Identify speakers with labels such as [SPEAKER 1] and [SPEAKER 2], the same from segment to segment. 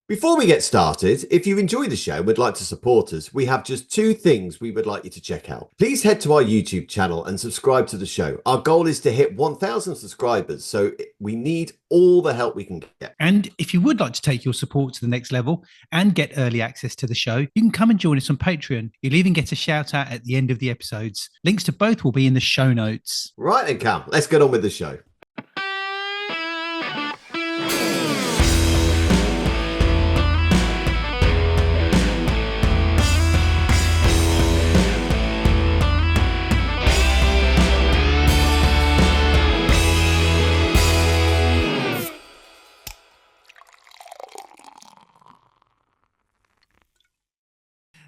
[SPEAKER 1] Before we get started, if you enjoy the show and would like to support us, we have just two things we would like you to check out. Please head to our YouTube channel and subscribe to the show. Our goal is to hit 1,000 subscribers, so we need all the help we can get.
[SPEAKER 2] And if you would like to take your support to the next level and get early access to the show, you can come and join us on Patreon. You'll even get a shout out at the end of the episodes. Links to both will be in the show notes.
[SPEAKER 1] Right then, Cam, let's get on with the show.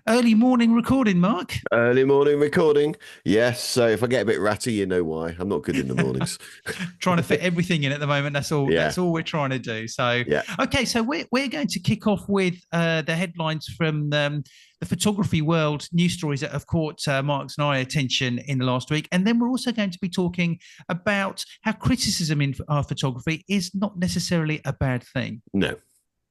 [SPEAKER 2] Early morning recording, Mark.
[SPEAKER 1] Early morning recording. Yes, so if I get a bit ratty, you know why. I'm not good in the mornings.
[SPEAKER 2] Trying to fit everything in at the moment. That's all. Yeah. That's all we're trying to do. So,
[SPEAKER 1] yeah.
[SPEAKER 2] Okay. So we're going to kick off with the headlines from the photography world, news stories that have caught Mark's and I attention in the last week, and then we're also going to be talking about how criticism in our photography is not necessarily a bad thing.
[SPEAKER 1] No.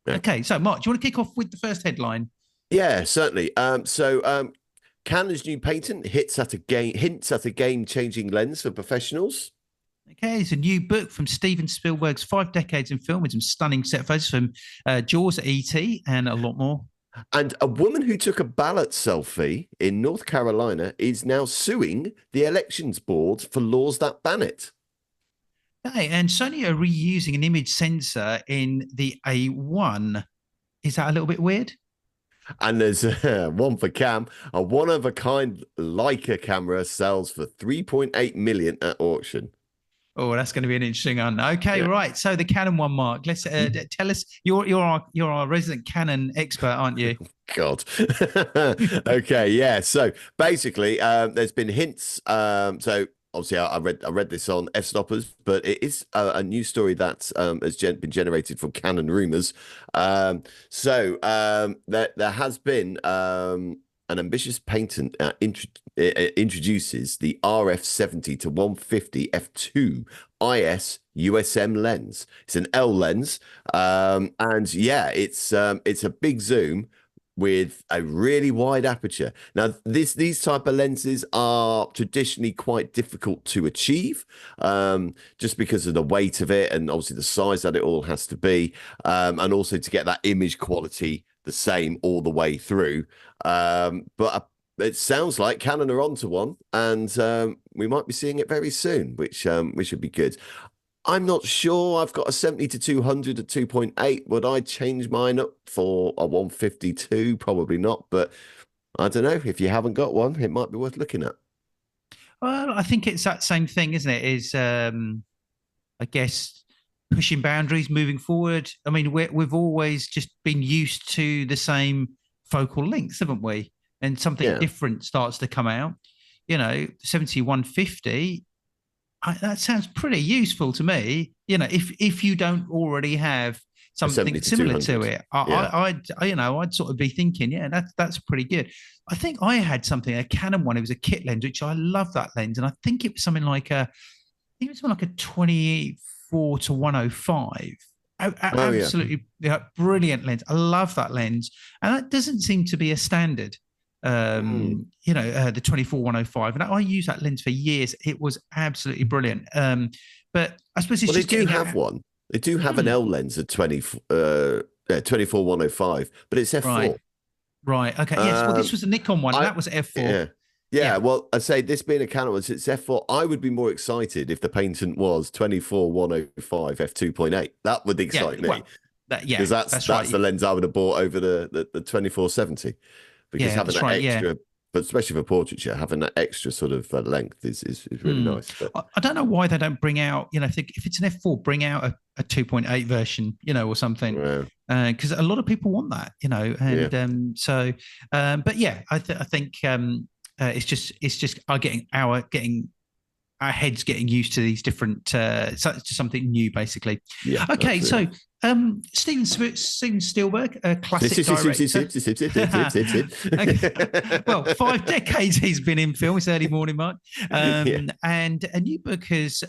[SPEAKER 2] Okay. So, Mark, do you want to kick off with the first headline?
[SPEAKER 1] Yeah, certainly. Canon's new patent hints at a game-changing lens for professionals.
[SPEAKER 2] Okay, it's a new book from Steven Spielberg's 5 decades in film with some stunning set photos from Jaws, E.T., and a lot more.
[SPEAKER 1] And a woman who took a ballot selfie in North Carolina is now suing the elections board for laws that ban it.
[SPEAKER 2] Okay, and Sony are reusing an image sensor in the A1. Is that a little bit weird?
[SPEAKER 1] And there's one for Cam. A one-of-a-kind Leica camera sells for 3.8 million at auction.
[SPEAKER 2] Oh, that's going to be an interesting one. Okay, yeah. Right. So the Canon one, Mark. Let's tell us. You're our resident Canon expert, aren't you?
[SPEAKER 1] God. Okay, yeah. So basically, there's been hints. So obviously, I read this on F-Stoppers, but it is a news story that has been generated from Canon rumors. There has been an ambitious patent introduces the RF70 to 150 f2 IS USM lens. It's an L lens, and yeah, it's a big zoom with a really wide aperture. Now, these type of lenses are traditionally quite difficult to achieve, just because of the weight of it and obviously the size that it all has to be, and also to get that image quality the same all the way through. But it sounds like Canon are onto one, and we might be seeing it very soon, which would be good. I'm not sure. I've got a 70 to 200 at 2.8. Would I change mine up for a 152? Probably not. But I don't know. If you haven't got one, it might be worth looking at.
[SPEAKER 2] Well, I think it's that same thing, isn't it? Is I guess pushing boundaries, moving forward. I mean, we've always just been used to the same focal lengths, haven't we? And something different starts to come out. 70-150. That sounds pretty useful to me. If you don't already have something similar to it, I'd sort of be thinking, that's pretty good. I think I had a Canon one. It was a kit lens, which I love that lens, and I think it was something like a 24 to 105. Absolutely brilliant lens. I love that lens, and that doesn't seem to be a standard. The 24-105, and I used that lens for years. It was absolutely brilliant. But I suppose it's just
[SPEAKER 1] they do have one. They do have an L lens at 24-105, but it's f4.
[SPEAKER 2] Right. Okay. Yes. Well, this was a Nikon one. That was f4.
[SPEAKER 1] Yeah. Well, I say this being a Canon one, it's f4. I would be more excited if the patent was 24-105 f2.8. That would excite me. Because that's the lens I would have bought over the 24-70. Because having that extra, but especially for portraiture, having that extra sort of length is really nice. But
[SPEAKER 2] I don't know why they don't bring out, if it's an f4, bring out a 2.8 version, or something, because a lot of people want that, but yeah, I think it's just getting our heads getting used to these different to something new, basically.
[SPEAKER 1] Yeah.
[SPEAKER 2] Okay,
[SPEAKER 1] absolutely.
[SPEAKER 2] so Steven Spielberg, a classic director. Well, 5 decades he's been in film. It's early morning, Mark. And a new book has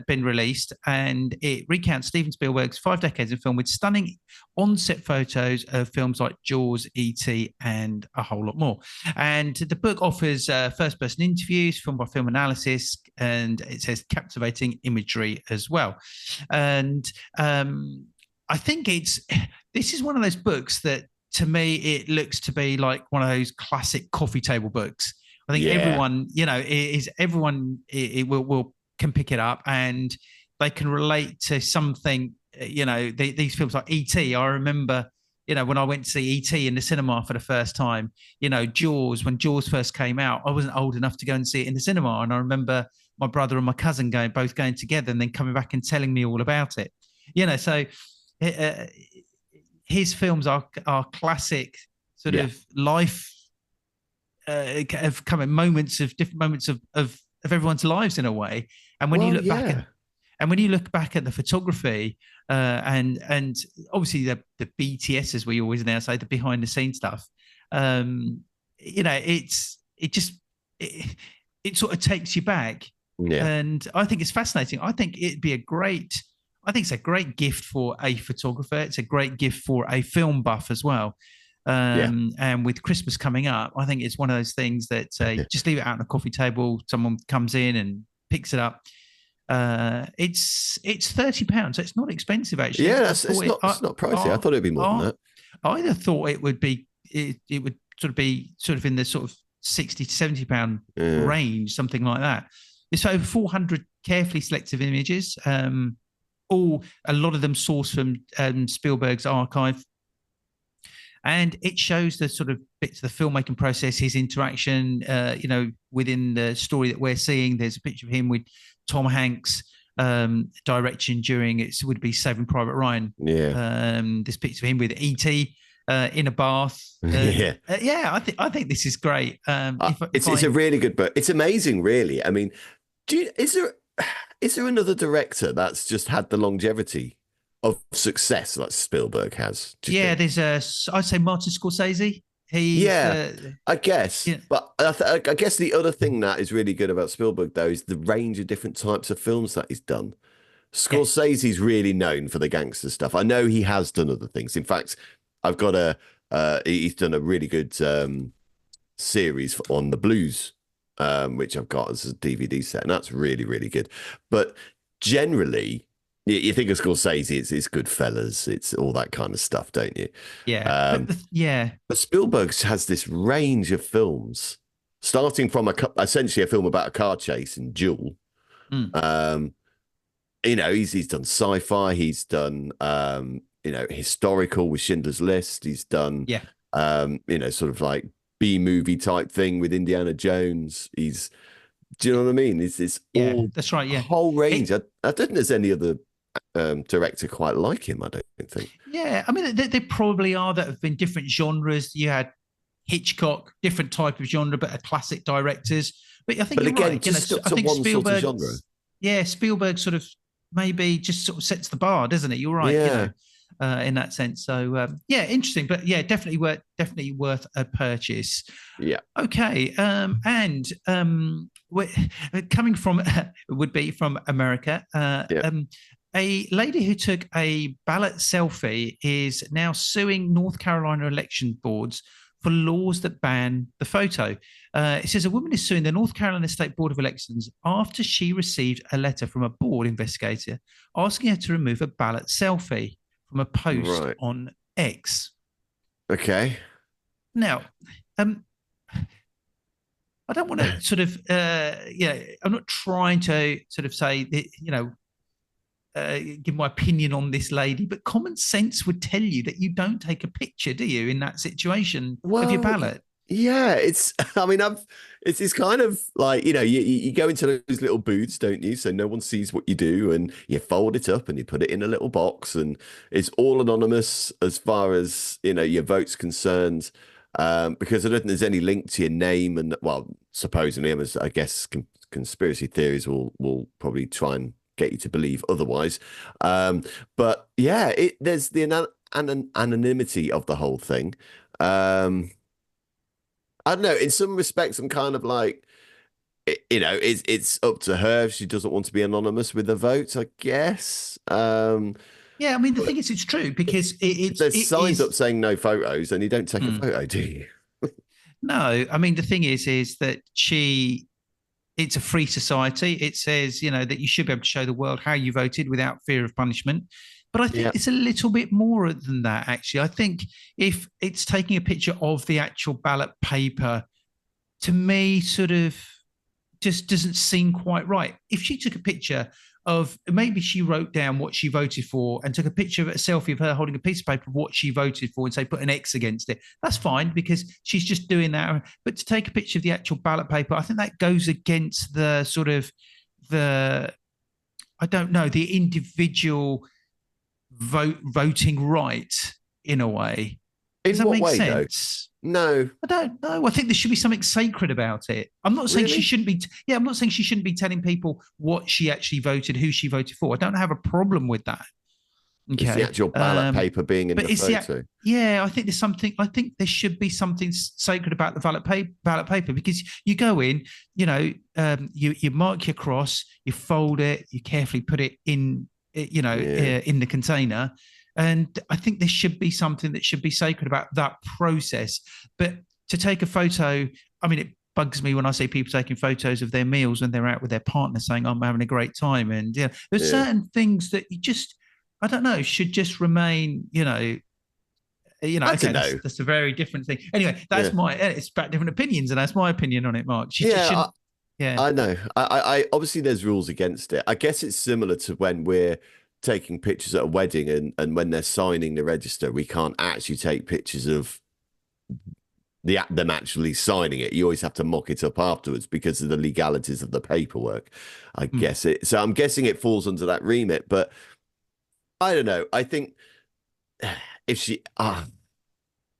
[SPEAKER 2] been released, and it recounts Steven Spielberg's 5 decades in film with stunning on-set photos of films like Jaws, E.T., and a whole lot more. And the book offers first-person interviews, film by film analysis, and it says captivating imagery as well. And I think this is one of those books that, to me, it looks to be like one of those classic coffee table books. I think everyone, will can pick it up and they can relate to something. These films like E.T. I remember, when I went to see E.T. in the cinema for the first time. Jaws, when Jaws first came out, I wasn't old enough to go and see it in the cinema, and I remember my brother and my cousin both going together and then coming back and telling me all about it. So. His films are classic sort of life of coming different moments of everyone's lives in a way. And when you look back at the photography and obviously the BTS, as we always now say, the behind the scenes stuff, it sort of takes you back. And I think it's fascinating. I think it's a great gift for a photographer. It's a great gift for a film buff as well. And with Christmas coming up, I think it's one of those things that just leave it out on a coffee table. Someone comes in and picks it up. It's £30, so it's not expensive actually.
[SPEAKER 1] Yeah, it's not pricey. I thought it'd be more than that.
[SPEAKER 2] I thought it would be. It would sort of in the sort of £60 to £70 range, something like that. It's over 400 carefully selected images. A lot of them sourced from Spielberg's archive, and it shows the sort of bits of the filmmaking process, his interaction, within the story that we're seeing. There's a picture of him with Tom Hanks direction during it would be Saving Private Ryan. This picture of him with E.T. In a bath. I think this is great.
[SPEAKER 1] It's a really good book. It's amazing, really. I mean, is there another director that's just had the longevity of success like Spielberg has?
[SPEAKER 2] There's I'd say Martin Scorsese.
[SPEAKER 1] I guess. Yeah. But I guess the other thing that is really good about Spielberg, though, is the range of different types of films that he's done. Scorsese's really known for the gangster stuff. I know he has done other things. In fact, I've got he's done a really good series on the blues, which I've got as a DVD set, and that's really, really good. But generally, you think of Scorsese, it's Goodfellas, it's all that kind of stuff, don't you? But Spielberg has this range of films, starting from essentially a film about a car chase in Duel. He's done sci-fi, he's done historical with Schindler's List, he's done sort of like B-movie type thing with Indiana Jones. Do you know what I mean? It's all
[SPEAKER 2] that's right. Yeah,
[SPEAKER 1] whole range. I don't think there's any other director quite like him. I don't think.
[SPEAKER 2] Yeah, I mean, there probably are that have been different genres. You had Hitchcock, different type of genre, but classic directors. But I think you're right. I think Spielberg.
[SPEAKER 1] Sort of genre.
[SPEAKER 2] Yeah, Spielberg sort of maybe just sort of sets the bar, doesn't it? You're right.
[SPEAKER 1] Yeah.
[SPEAKER 2] In that sense. So interesting, but definitely worth a purchase.
[SPEAKER 1] Yeah.
[SPEAKER 2] Okay. And we're coming from from America. A lady who took a ballot selfie is now suing North Carolina election boards for laws that ban the photo. It says a woman is suing the North Carolina State Board of Elections after she received a letter from a board investigator asking her to remove a ballot selfie from a post on X.
[SPEAKER 1] Okay.
[SPEAKER 2] Now, I don't want to sort of, I'm not trying to sort of say that, give my opinion on this lady, but common sense would tell you that you don't take a picture, do you, in that situation of your ballot?
[SPEAKER 1] Yeah, it's kind of like, you go into those little booths, don't you? So no one sees what you do, and you fold it up and you put it in a little box, and it's all anonymous as far as, your vote's concerned. Because I don't think there's any link to your name, and supposedly, I guess conspiracy theories will probably try and get you to believe otherwise. But yeah, there's the anonymity of the whole thing. I don't know. In some respects, I'm kind of like, it's up to her if she doesn't want to be anonymous with the votes, I guess.
[SPEAKER 2] Yeah, I mean, the thing is, it's true because
[SPEAKER 1] If there's signs up saying no photos, then you don't take a photo, do you?
[SPEAKER 2] No, I mean, the thing is that it's a free society. It says, that you should be able to show the world how you voted without fear of punishment. But I think it's a little bit more than that, actually. I think if it's taking a picture of the actual ballot paper, to me, sort of just doesn't seem quite right. If she took a picture of, maybe she wrote down what she voted for and took a picture of a selfie of her holding a piece of paper of what she voted for and say put an X against it, that's fine because she's just doing that. But to take a picture of the actual ballot paper, I think that goes against the sort of I don't know, the individual voting right in a way. Does that make sense?
[SPEAKER 1] No,
[SPEAKER 2] I don't know. I think there should be something sacred about it. I'm not saying she shouldn't be. Yeah, I'm not saying she shouldn't be telling people what she actually voted, who she voted for. I don't have a problem with that. Okay,
[SPEAKER 1] it's the actual ballot paper being in the photo.
[SPEAKER 2] I think there's something. I think there should be something sacred about the ballot paper because you go in, you mark your cross, you fold it, you carefully put it in, in the container. And I think there should be something that should be sacred about that process. But to take a photo, I mean, it bugs me when I see people taking photos of their meals when they're out with their partner saying, I'm having a great time. And there's certain things that you just, I don't know, should just remain, okay, that's a very different thing. Anyway, that's it's about different opinions, and that's my opinion on it, Mark.
[SPEAKER 1] I know. I obviously there's rules against it. I guess it's similar to when we're taking pictures at a wedding and when they're signing the register, we can't actually take pictures of them actually signing it. You always have to mock it up afterwards because of the legalities of the paperwork. I guess it. So I'm guessing it falls under that remit, but I don't know. I think if she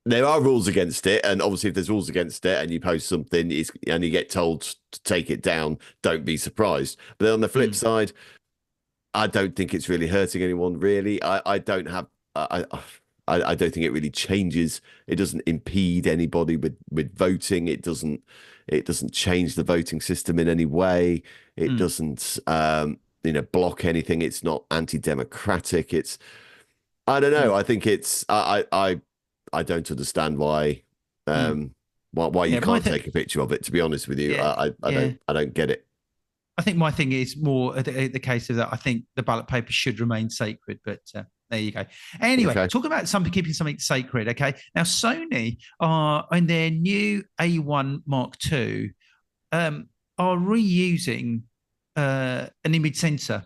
[SPEAKER 1] there are rules against it, and obviously if there's rules against it and you post something and you get told to take it down, don't be surprised. But then on the flip side, I don't think it's really hurting anyone. Really, I don't have. I don't think it really changes. It doesn't impede anybody with voting. It doesn't change the voting system in any way. It doesn't block anything. It's not anti-democratic. It's I don't know. I think it's I don't understand why you can't take a picture of it. To be honest with you, I don't get it.
[SPEAKER 2] I think my thing is more the case of that. I think the ballot paper should remain sacred, but there you go. Anyway, talking about keeping something sacred. Okay, now Sony are in their new A1 Mark II are reusing an image sensor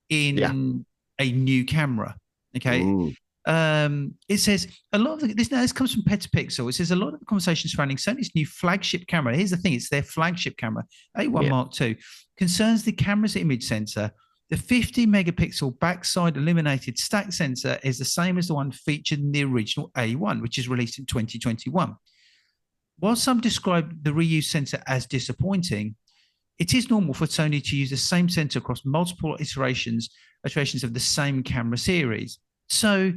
[SPEAKER 2] in a new camera. Okay. Ooh. It says a lot of this comes from Petapixel. It says a lot of the conversation surrounding Sony's new flagship camera. Here's the thing: it's their flagship camera, A1 Mark II, concerns the camera's image sensor. The 50 megapixel backside illuminated stack sensor is the same as the one featured in the original A1, which is released in 2021. While some describe the reused sensor as disappointing, it is normal for Sony to use the same sensor across multiple iterations of the same camera series. So,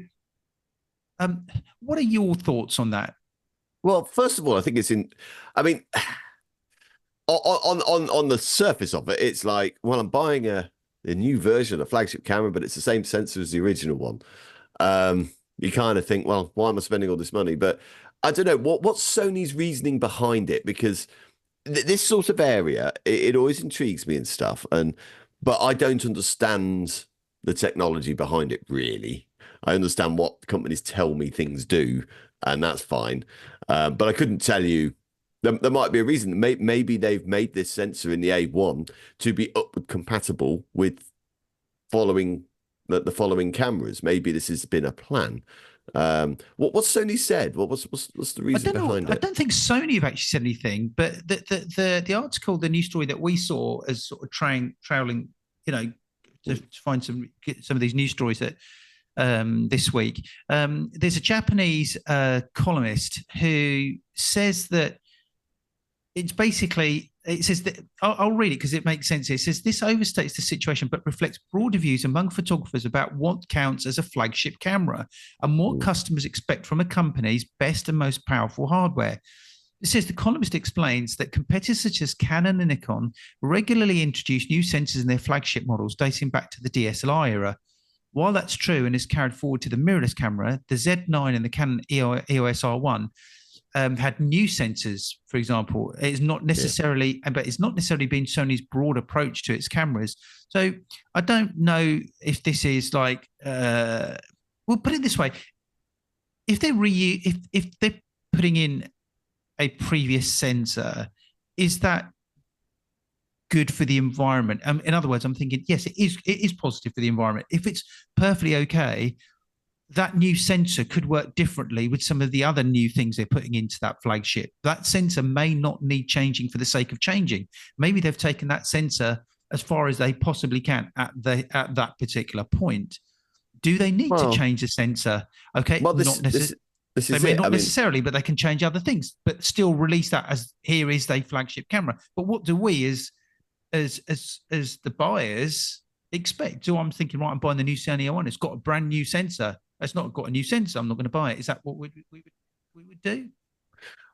[SPEAKER 2] what are your thoughts on that?
[SPEAKER 1] Well, first of all, I think I mean, on the surface of it, it's like, well, I'm buying a new version, a flagship camera, but it's the same sensor as the original one. You kind of think, well, why am I spending all this money? But I don't know what's Sony's reasoning behind it, because this sort of area, it always intrigues me and stuff, but I don't understand the technology behind it really. I understand what companies tell me things do, and that's fine. But I couldn't tell you. There might be a reason. Maybe they've made this sensor in the A1 to be upward compatible with the following cameras. Maybe this has been a plan. What's Sony said? What's the reason behind it?
[SPEAKER 2] I don't think Sony have actually said anything, but the article, the news story that we saw as sort of trailing, to find some of these news stories that. This week, there's a Japanese columnist who says that it's basically, it says that, I'll read it because it makes sense. It says this overstates the situation but reflects broader views among photographers about what counts as a flagship camera and what customers expect from a company's best and most powerful hardware. It says the columnist explains that competitors such as Canon and Nikon regularly introduce new sensors in their flagship models dating back to the DSLR era. While that's true and is carried forward to the mirrorless camera, the Z9 and the Canon EOS R1 had new sensors, for example. It's not necessarily, but it's not necessarily been Sony's broad approach to its cameras. So I don't know if this is like, we'll put it this way: if if they're putting in a previous sensor, is that good for the environment? In other words, I'm thinking, yes, it is positive for the environment. If it's perfectly okay, that new sensor could work differently with some of the other new things they're putting into that flagship. That sensor may not need changing for the sake of changing. Maybe they've taken that sensor as far as they possibly can at that particular point. Do they need to change the sensor? Okay,
[SPEAKER 1] well, not necessarily.
[SPEAKER 2] They may not necessarily, but they can change other things, but still release that as here is the flagship camera. But what do we as the buyers expect? So I'm thinking, right, I'm buying the new Sony A1. It's got a brand new sensor. It's not got a new sensor. I'm not going to buy it. Is that what we would do?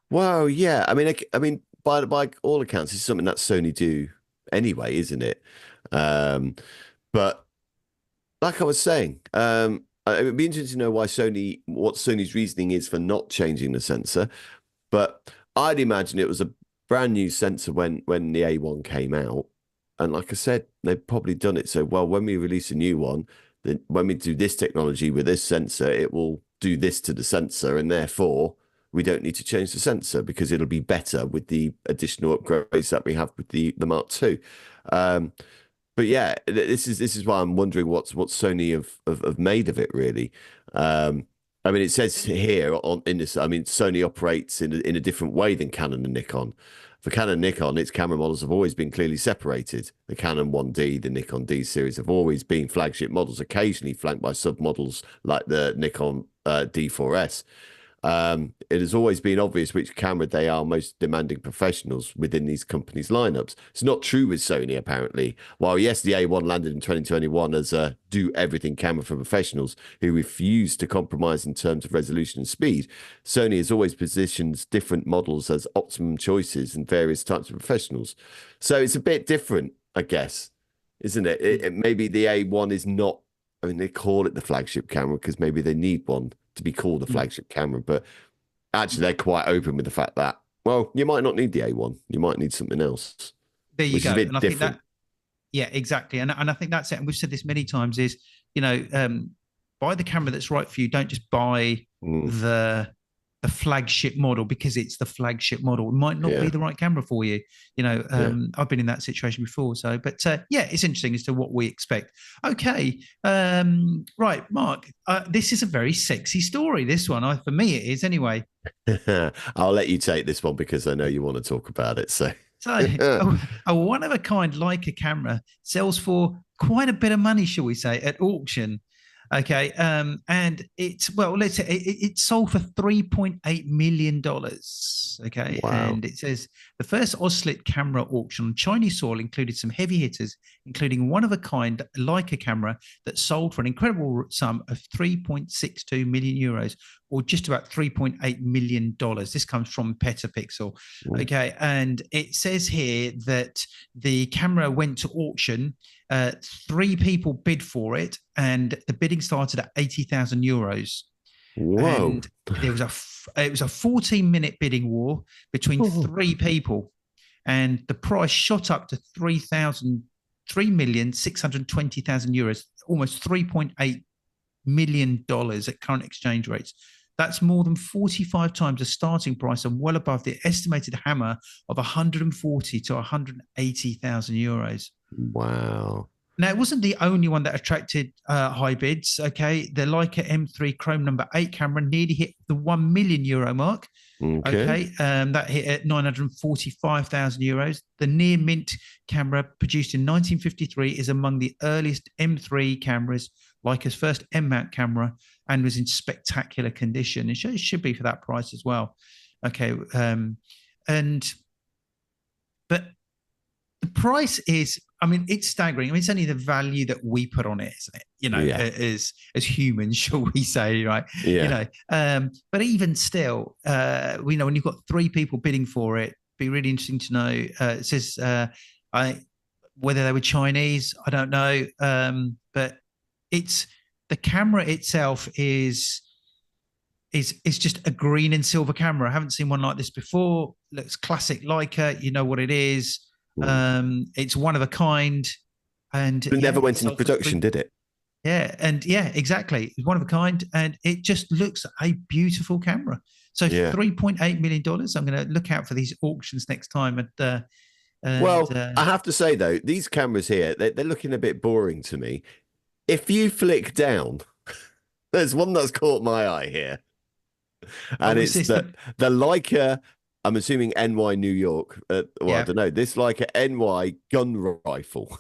[SPEAKER 1] Well, yeah. I mean, by all accounts, it's something that Sony do anyway, isn't it? But like I was saying, it would be interesting to know what Sony's reasoning is for not changing the sensor. But I'd imagine it was a brand new sensor when the A1 came out, and like I said, they've probably done it so well. When we release a new one, then when we do this technology with this sensor, it will do this to the sensor, and therefore we don't need to change the sensor because it'll be better with the additional upgrades that we have with the Mark II. But yeah, this is why I'm wondering what Sony have made of it, really. I mean, it says here in this. I mean, Sony operates in a different way than Canon and Nikon. For Canon and Nikon, its camera models have always been clearly separated. The Canon 1D, the Nikon D series have always been flagship models, occasionally flanked by sub-models like the Nikon D4S. It has always been obvious which camera they are most demanding professionals within these companies' lineups. It's not true with Sony, apparently. While, yes, the A1 landed in 2021 as a do-everything camera for professionals who refuse to compromise in terms of resolution and speed, Sony has always positioned different models as optimum choices in various types of professionals. So it's a bit different, I guess, isn't it? Maybe the A1 is not, I mean, they call it the flagship camera because maybe they need one to be called a flagship camera, but actually they're quite open with the fact that, well, you might not need the A1, you might need something else.
[SPEAKER 2] There you go. And I think that, yeah, exactly. And I think that's it. And we've said this many times is, buy the camera that's right for you. Don't just buy the flagship model because it's the flagship model. It might not be the right camera for you. I've been in that situation before. So, but it's interesting as to what we expect. Okay. Right, Mark, this is a very sexy story. This one, for me, it is anyway.
[SPEAKER 1] I'll let you take this one because I know you want to talk about it. So
[SPEAKER 2] a one-of-a-kind Leica camera sells for quite a bit of money, shall we say, at auction. Okay, and let's say it sold for $3.8 million. Okay, wow. And it says the first Oscillate camera auction on Chinese soil included some heavy hitters, including one-of-a-kind Leica camera that sold for an incredible sum of 3.62 million euros, or just about $3.8 million. This comes from Petapixel. Okay, and it says here that the camera went to auction. 3 people bid for it, and the bidding started at 80,000 euros.
[SPEAKER 1] Whoa!
[SPEAKER 2] And it was a 14-minute bidding war between 3 people, and the price shot up to 3,620,000 euros, almost $3.8 million at current exchange rates. That's more than 45 times the starting price and well above the estimated hammer of 140 to 180,000 euros.
[SPEAKER 1] Wow.
[SPEAKER 2] Now, it wasn't the only one that attracted high bids. Okay, the Leica M3 Chrome number 8 camera nearly hit the €1 million mark. Okay, that hit at 945,000 euros. The near mint camera, produced in 1953, is among the earliest M3 cameras, Leica's first M-mount camera, and was in spectacular condition. It should be for that price as well. Okay, and but the price is, I mean, it's staggering. I mean, it's only the value that we put on it, isn't it? You know,
[SPEAKER 1] Yeah.
[SPEAKER 2] as humans, shall we say, right?
[SPEAKER 1] Yeah.
[SPEAKER 2] You know, but even still, we know when you've got three people bidding for it, be really interesting to know. It says, I whether they were Chinese, I don't know, but it's the camera itself is just a green and silver camera. I haven't seen one like this before. Looks classic Leica. You know what it is. It's one of a kind, and
[SPEAKER 1] it never went into production, did it?
[SPEAKER 2] Yeah, and yeah, exactly. It's one of a kind, and it just looks a beautiful camera. So $3.8 million. I'm going to look out for these auctions next time.
[SPEAKER 1] Well, I have to say though, these cameras here, they're looking a bit boring to me. If you flick down, there's one that's caught my eye here. And it's the Leica, I'm assuming NY New York. Well, yeah. I don't know. This Leica NY gun rifle.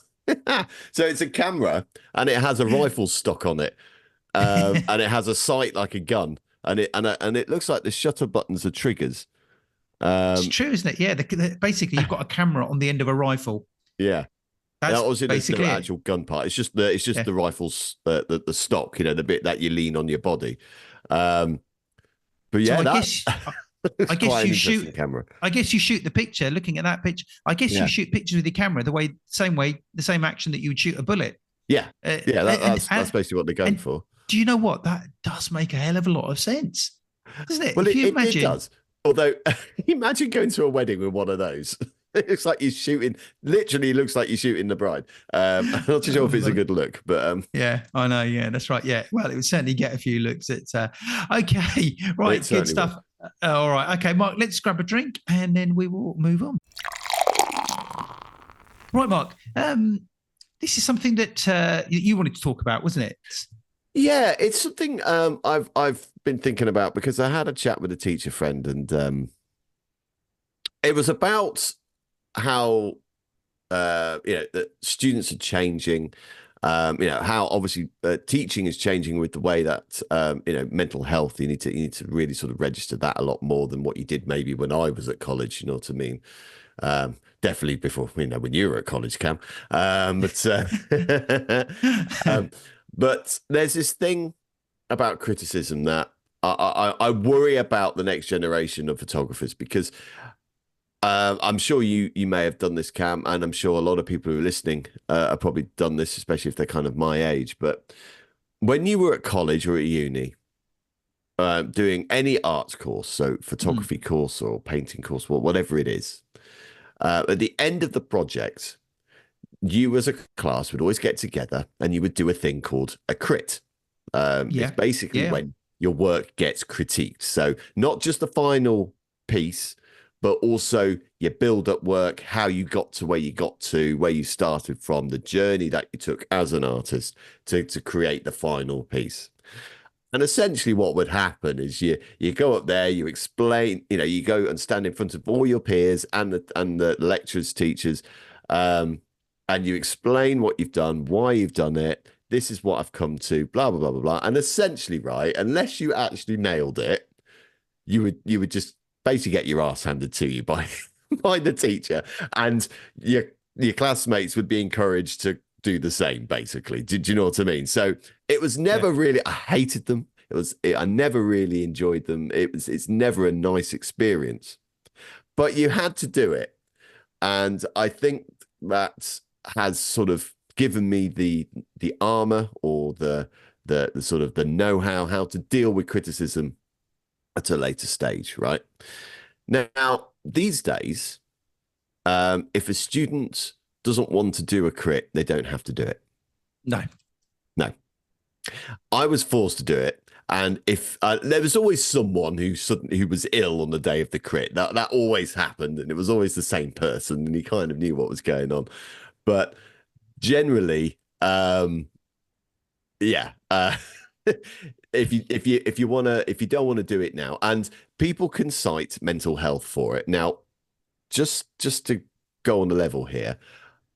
[SPEAKER 1] So it's a camera and it has a rifle stock on it. And it has a sight like a gun. And it looks like the shutter buttons are triggers.
[SPEAKER 2] It's true, isn't it? Yeah. Basically, you've got a camera on the end of a rifle.
[SPEAKER 1] Yeah.
[SPEAKER 2] That's basically
[SPEAKER 1] the actual gun part. It's just the rifle's the stock, you know, the bit that you lean on your body. But yeah,
[SPEAKER 2] so I guess you shoot
[SPEAKER 1] camera.
[SPEAKER 2] I guess you shoot the picture. Looking at that picture, I guess you shoot pictures with your camera the same action that you would shoot a bullet.
[SPEAKER 1] Yeah, that's basically what they're going for.
[SPEAKER 2] Do you know what? That does make a hell of a lot of sense, doesn't it?
[SPEAKER 1] Well, it does. Although, imagine going to a wedding with one of those. It looks like you're shooting. Literally, looks like you're shooting the bride. I'm not too sure if it's a good look, but
[SPEAKER 2] yeah, I know. Yeah, that's right. Yeah, well, it would certainly get a few looks. It's okay, right? Good stuff. All right, okay, Mark. Let's grab a drink and then we will move on. Right, Mark. This is something that you wanted to talk about, wasn't it?
[SPEAKER 1] Yeah, it's something I've been thinking about because I had a chat with a teacher friend, and it was about how that students are changing, how obviously teaching is changing with the way that mental health. You need to really sort of register that a lot more than what you did maybe when I was at college. You know what I mean? Definitely before when you were at college, Cam. But there's this thing about criticism that I worry about the next generation of photographers because. I'm sure you may have done this, Cam, and I'm sure a lot of people who are listening have probably done this, especially if they're kind of my age. But when you were at college or at uni, doing any arts course, so photography course or painting course, whatever it is, at the end of the project, you as a class would always get together and you would do a thing called a crit. It's basically when your work gets critiqued. So not just the final piece, but also your build-up work, how you got to where you got to, where you started from, the journey that you took as an artist to create the final piece. And essentially what would happen is you go up there, you explain, you go and stand in front of all your peers and the lecturers, teachers, and you explain what you've done, why you've done it. This is what I've come to, blah, blah, blah, blah, blah. And essentially, right, unless you actually nailed it, you would just basically get your ass handed to you by the teacher, and your classmates would be encouraged to do the same. Basically, did you know what I mean? So it was never really. I hated them. I never really enjoyed them. It's never a nice experience, but you had to do it, and I think that has sort of given me the armor or the sort of the know-how how to deal with criticism at a later stage, right? Now, these days, if a student doesn't want to do a crit, they don't have to do it.
[SPEAKER 2] No.
[SPEAKER 1] I was forced to do it, and if there was always someone who was ill on the day of the crit, that always happened, and it was always the same person, and you kind of knew what was going on. But generally, if you don't want to do it now, and people can cite mental health for it. Now, just to go on the level here,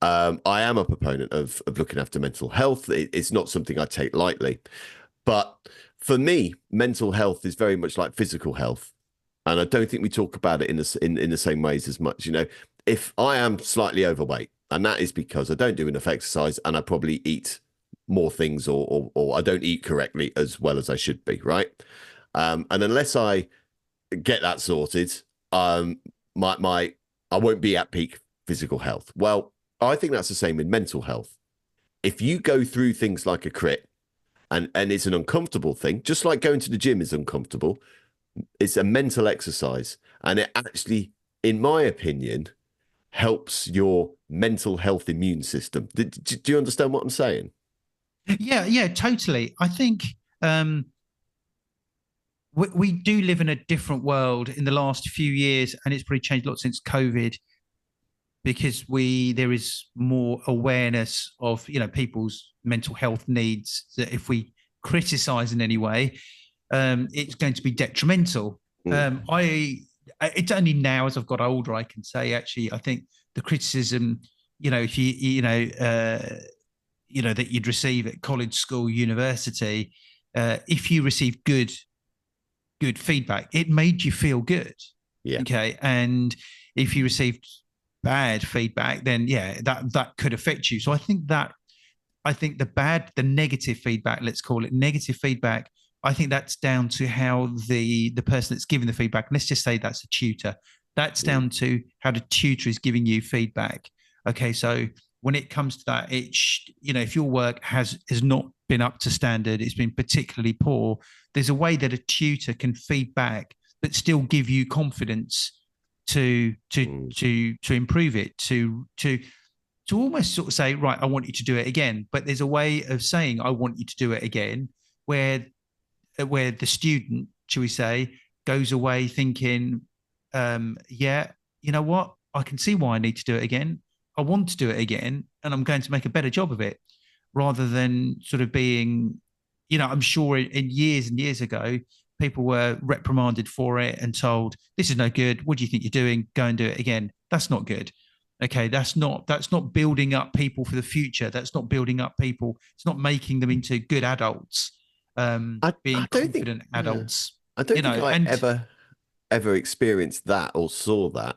[SPEAKER 1] I am a proponent of looking after mental health. It's not something I take lightly, but for me, mental health is very much like physical health, and I don't think we talk about it in the same ways as much. if I am slightly overweight, and that is because I don't do enough exercise and I probably eat more things, or I don't eat correctly as well as I should be, right? And unless I get that sorted, my I won't be at peak physical health. Well, I think that's the same in mental health. If you go through things like a crit, and it's an uncomfortable thing, just like going to the gym is uncomfortable, it's a mental exercise, and it actually, in my opinion, helps your mental health immune system. Do you understand what I'm saying?
[SPEAKER 2] Yeah, totally. I think we do live in a different world in the last few years, and it's probably changed a lot since COVID, because there is more awareness of people's mental health needs. That if we criticize in any way, it's going to be detrimental. It's only now as I've got older I can say, actually, I think the criticism, if that you'd receive at college, school, university, if you receive good feedback, it made you feel good.
[SPEAKER 1] Yeah.
[SPEAKER 2] Okay. And if you received bad feedback, then that could affect you. So I think the negative feedback, let's call it negative feedback, I think that's down to how the person that's giving the feedback, let's just say that's a tutor, that's down to how the tutor is giving you feedback. Okay. So when it comes to that, if your work has not been up to standard, it's been particularly poor, there's a way that a tutor can feed back but still give you confidence to improve it, to almost sort of say, right, I want you to do it again. But there's a way of saying, I want you to do it again, where the student, shall we say, goes away thinking, yeah, you know what, I can see why I need to do it again. I want to do it again, and I'm going to make a better job of it, rather than sort of being, I'm sure in years and years ago, people were reprimanded for it and told, this is no good. What do you think you're doing? Go and do it again. That's not good. Okay. That's not building up people for the future. That's not building up people. It's not making them into good adults, being confident adults.
[SPEAKER 1] I don't think I ever experienced that or saw that,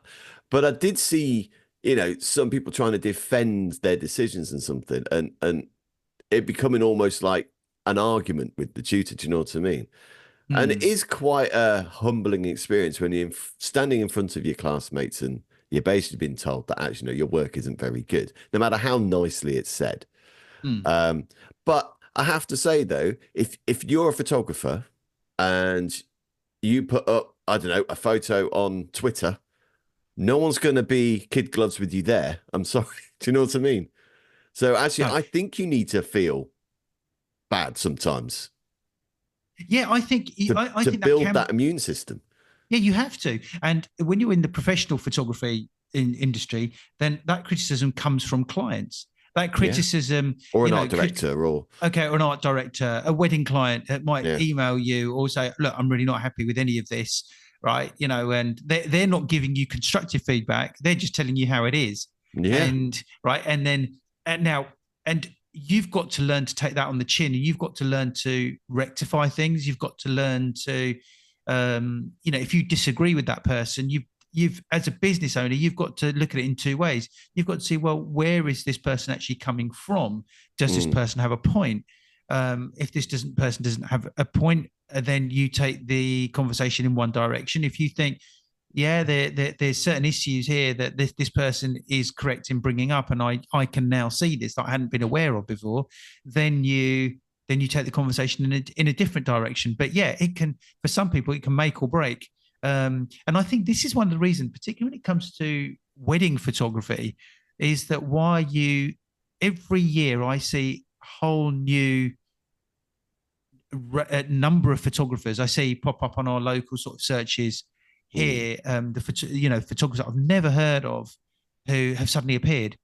[SPEAKER 1] but I did see, some people trying to defend their decisions and something, and it becoming almost like an argument with the tutor. Do you know what I mean? And it is quite a humbling experience when you're standing in front of your classmates and you're basically being told that actually, your work isn't very good, no matter how nicely it's said. But I have to say, though, if you're a photographer and you put up, I don't know, a photo on Twitter, no one's going to be kid gloves with you there. I'm sorry. Do you know what I mean? So actually, I think you need to feel bad sometimes.
[SPEAKER 2] Yeah, I think I think
[SPEAKER 1] build that immune system.
[SPEAKER 2] Yeah, you have to. And when you're in the professional photography industry, then that criticism comes from clients. That criticism,
[SPEAKER 1] or an art director, or
[SPEAKER 2] an art director, a wedding client that might email you or say, "Look, I'm really not happy with any of this." Right? And they're not giving you constructive feedback. They're just telling you how it is.
[SPEAKER 1] Yeah.
[SPEAKER 2] And you've got to learn to take that on the chin, and you've got to learn to rectify things. You've got to learn to, if you disagree with that person, you've as a business owner, you've got to look at it in two ways. You've got to see, well, where is this person actually coming from? Does this person have a point? If this person doesn't have a point, then you take the conversation in one direction. If you think, there's certain issues here that this person is correct in bringing up, and I can now see this that I hadn't been aware of before, then you take the conversation in a different direction. But it can, for some people, it can make or break. And I think this is one of the reasons, particularly when it comes to wedding photography, is that every year I see a whole new number of photographers I see pop up on our local sort of searches here, photographers I've never heard of who have suddenly appeared.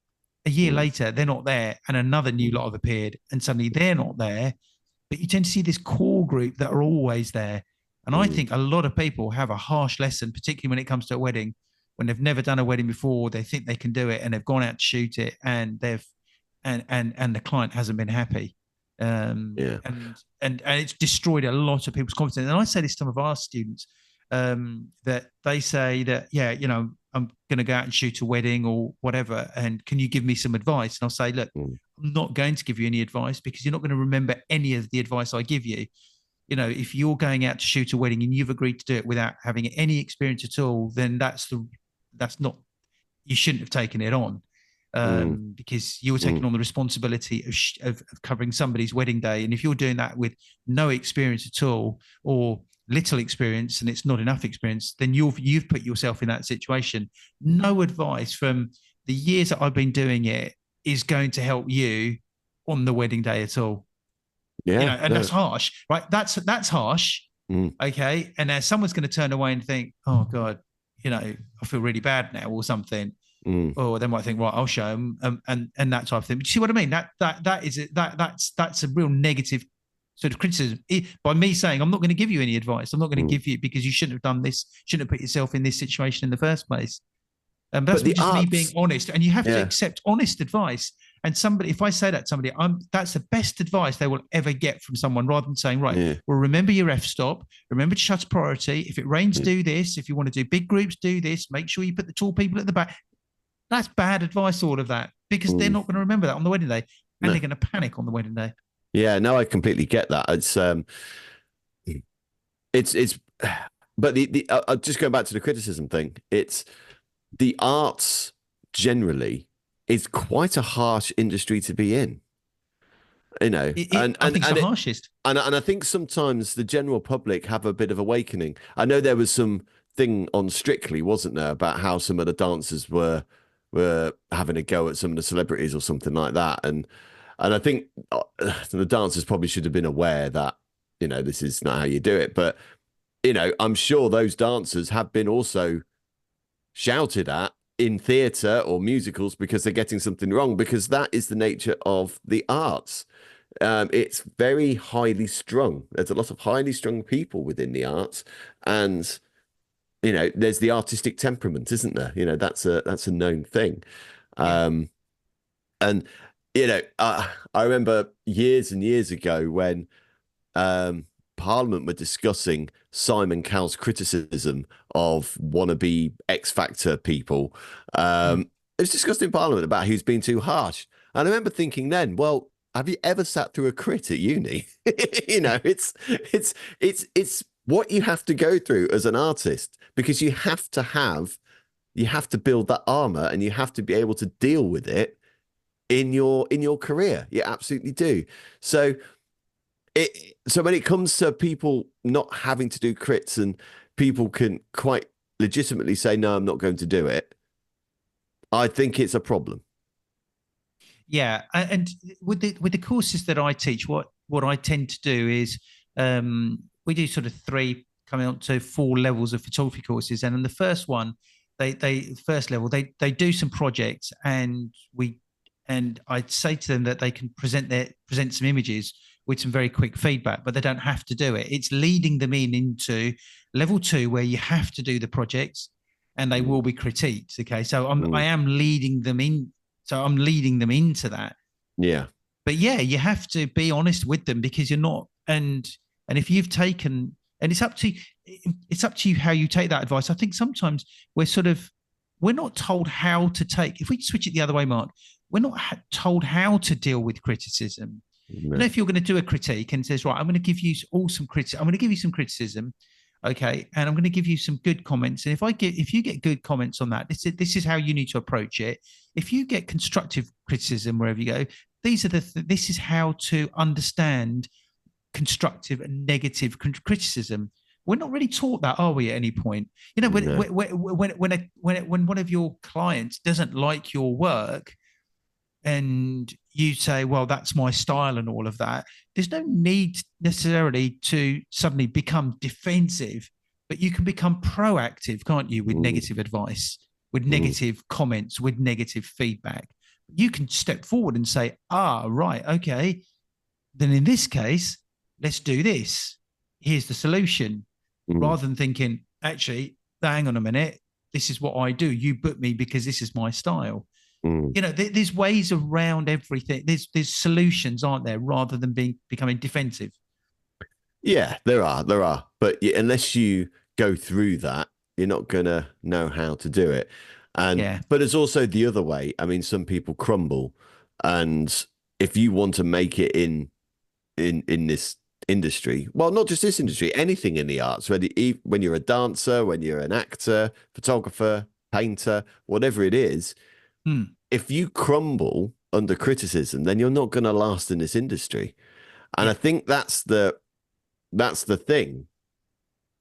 [SPEAKER 2] A year later, they're not there, and another new lot have appeared, and suddenly they're not there. But you tend to see this core group that are always there. And I think a lot of people have a harsh lesson, particularly when it comes to a wedding, when they've never done a wedding before, they think they can do it, and they've gone out to shoot it, and and the client hasn't been happy. And it's destroyed a lot of people's confidence. And I say this to some of our students, that they say that, I'm going to go out and shoot a wedding or whatever, and can you give me some advice? And I'll say, look, I'm not going to give you any advice because you're not going to remember any of the advice I give you. You know, if you're going out to shoot a wedding and you've agreed to do it without having any experience at all, then that's not, you shouldn't have taken it on, because you were taking on the responsibility of covering somebody's wedding day. And if you're doing that with no experience at all, or little experience, and it's not enough experience, then you've put yourself in that situation. No advice from the years that I've been doing it is going to help you on the wedding day at all.
[SPEAKER 1] Yeah,
[SPEAKER 2] you know, and that's harsh, right? That's harsh. Okay. And then someone's going to turn away and think, oh God, you know, I feel really bad now or something. Or they might think, right, I'll show them, and that type of thing. But you see what I mean? That's a real negative sort of criticism. By me saying, I'm not going to give you any advice. I'm not going to give you, because you shouldn't have done this, shouldn't have put yourself in this situation in the first place. And that's just me being honest. And you have to accept honest advice. And somebody, if I say that to somebody, that's the best advice they will ever get from someone, rather than saying, right, well, remember your f-stop, remember to shut priority. If it rains, do this. If you want to do big groups, do this. Make sure you put the tall people at the back. That's bad advice, all of that, because they're not going to remember that on the wedding day, and they're going to panic on the wedding day.
[SPEAKER 1] Yeah, no, I completely get that. But I'll just go back to the criticism thing. It's the arts generally is quite a harsh industry to be in. You know,
[SPEAKER 2] I think it's the harshest.
[SPEAKER 1] And I think sometimes the general public have a bit of awakening. I know there was some thing on Strictly, wasn't there, about how some of the dancers were having a go at some of the celebrities or something like that. And I think the dancers probably should have been aware that, you know, this is not how you do it. But, you know, I'm sure those dancers have been also shouted at in theatre or musicals because they're getting something wrong, because that is the nature of the arts. It's very highly strung. There's a lot of highly strung people within the arts, and you know, there's the artistic temperament, isn't there? You know, that's a known thing. And you know, I remember years and years ago when Parliament were discussing Simon Cowell's criticism of wannabe X Factor people. It was discussed in Parliament about who's been too harsh. And I remember thinking then, well, have you ever sat through a crit at uni? You know, it's what you have to go through as an artist, because you have to build that armor, and you have to be able to deal with it in your career. You absolutely do. So when it comes to people not having to do crits, and people can quite legitimately say, no, I'm not going to do it, I think it's a problem.
[SPEAKER 2] Yeah. And with the courses that I teach, what I tend to do is we do sort of 3 coming up to 4 levels of photography courses. And in the first one, first level, they do some projects, and I'd say to them that they can present some images with some very quick feedback, but they don't have to do it. It's leading them into level 2, where you have to do the projects and they will be critiqued. Okay. So I am leading them in. So I'm leading them into that. Yeah. But yeah, you have to be honest with them, because you're not, and if you've taken, and it's up to you how you take that advice. I think sometimes we're not told how to take, if we switch it the other way, Mark, we're not told how to deal with criticism. No. You know, if you're going to do a critique and says, right, I'm going to give you some criticism, okay, and I'm going to give you some good comments. And if you get good comments on that, this is how you need to approach it. If you get constructive criticism wherever you go, this is how to understand constructive and negative criticism. We're not really taught that, are we? At any point, you know, when one of your clients doesn't like your work, and you say, well, that's my style and all of that, there's no need necessarily to suddenly become defensive, but you can become proactive, can't you, with negative advice, with negative comments, with negative feedback. You can step forward and say, right, okay, then in this case, let's do this. Here's the solution. Rather than thinking, actually, hang on a minute, this is what I do. You book me because this is my style. You know, there's ways around everything. There's solutions, aren't there, rather than becoming defensive.
[SPEAKER 1] Yeah, there are. But unless you go through that, you're not gonna know how to do it. And but it's also the other way. I mean, some people crumble, and if you want to make it in this industry, well, not just this industry, anything in the arts, when you're a dancer, when you're an actor, photographer, painter, whatever it is, if you crumble under criticism, then you're not going to last in this industry. And I think that's the thing.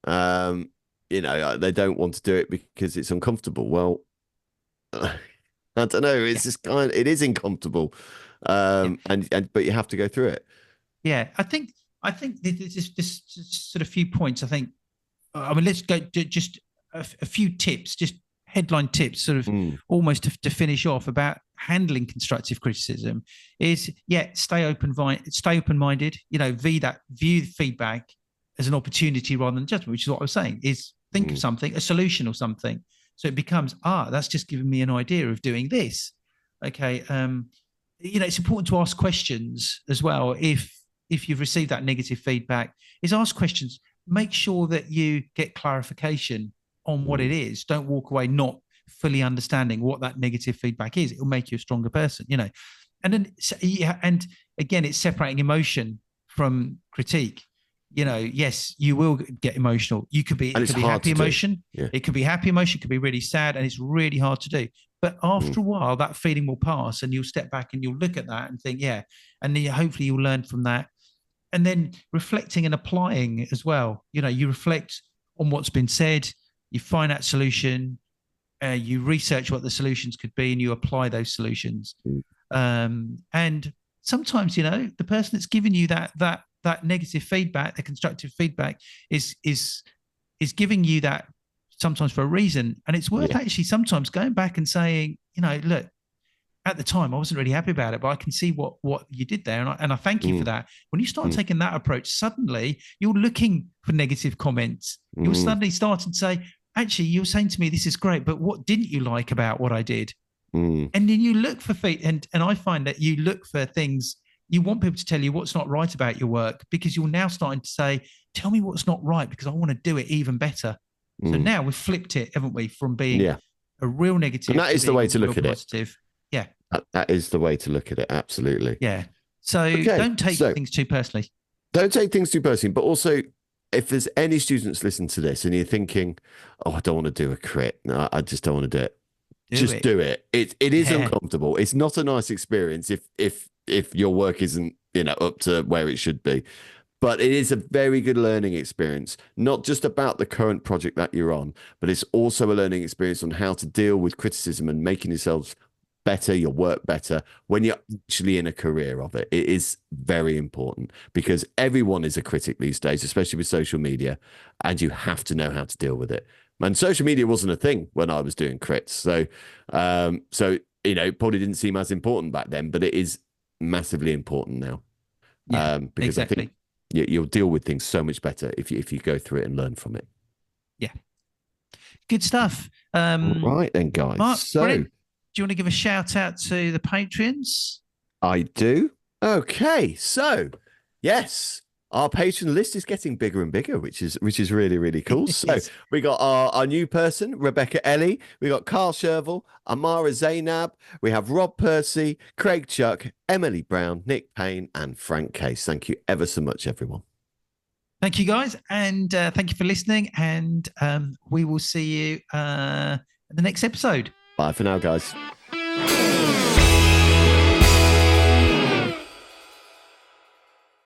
[SPEAKER 1] You know, they don't want to do it because it's uncomfortable. Well, I don't know. It's just it is uncomfortable. And but you have to go through it.
[SPEAKER 2] Yeah, I think this sort of few points. I think, I mean, let's go just a few tips, just headline tips, sort of almost to finish off about handling constructive criticism. Is stay open-minded. You know, view feedback as an opportunity rather than judgment, which is what I was saying. Is think of something, a solution or something, so it becomes that's just giving me an idea of doing this. Okay, you know, it's important to ask questions as well. If you've received that negative feedback, is ask questions. Make sure that you get clarification on what it is. Don't walk away not fully understanding what that negative feedback is. It will make you a stronger person, you know. And then, and again, it's separating emotion from critique. You know, yes, you will get emotional. It could be happy emotion. Yeah. It could be happy emotion. It could be really sad, and it's really hard to do. But after a while, that feeling will pass, and you'll step back and you'll look at that and think, and then hopefully you'll learn from that. And then reflecting and applying as well. You know, you reflect on what's been said, you find that solution, you research what the solutions could be, and you apply those solutions. And sometimes, you know, the person that's giving you that negative feedback, the constructive feedback, is giving you that sometimes for a reason. And it's worth actually sometimes going back and saying, you know, look, at the time, I wasn't really happy about it, but I can see what you did there, and I thank you for that. When you start taking that approach, suddenly you're looking for negative comments. You'll suddenly start to say, actually, you're saying to me, this is great, but what didn't you like about what I did? And then you look for and I find that you look for things. You want people to tell you what's not right about your work, because you're now starting to say, tell me what's not right, because I want to do it even better. So now we've flipped it, haven't we, from being a real negative.
[SPEAKER 1] And that is the way to look at
[SPEAKER 2] positive. It. Yeah.
[SPEAKER 1] That is the way to look at it. Absolutely.
[SPEAKER 2] Yeah. So don't take things too personally.
[SPEAKER 1] Don't take things too personally. But also, if there's any students listening to this and you're thinking, oh, I don't want to do a crit. No, I just don't want to do it. Just do it. It is uncomfortable. It's not a nice experience if your work isn't, you know, up to where it should be. But it is a very good learning experience, not just about the current project that you're on, but it's also a learning experience on how to deal with criticism and making yourselves better, your work better when you're actually in a career of it. It is very important because everyone is a critic these days, especially with social media, and you have to know how to deal with it. And social media wasn't a thing when I was doing crits. So, you know, probably didn't seem as important back then, but it is massively important now. Because I think you'll deal with things so much better if you go through it and learn from it.
[SPEAKER 2] Yeah. Good stuff.
[SPEAKER 1] Right then, guys.
[SPEAKER 2] Mark, brilliant. Do you want to give a shout out to the Patreons?
[SPEAKER 1] I do. Okay, so yes, our patron list is getting bigger and bigger, which is really, really cool. So we got our new person, Rebecca Ellie. We got Carl Sherville, Amara Zainab. We have Rob Percy, Craig Chuck, Emily Brown, Nick Payne, and Frank Case. Thank you ever so much, everyone.
[SPEAKER 2] Thank you, guys, and thank you for listening. And we will see you in the next episode.
[SPEAKER 1] Bye for now, guys.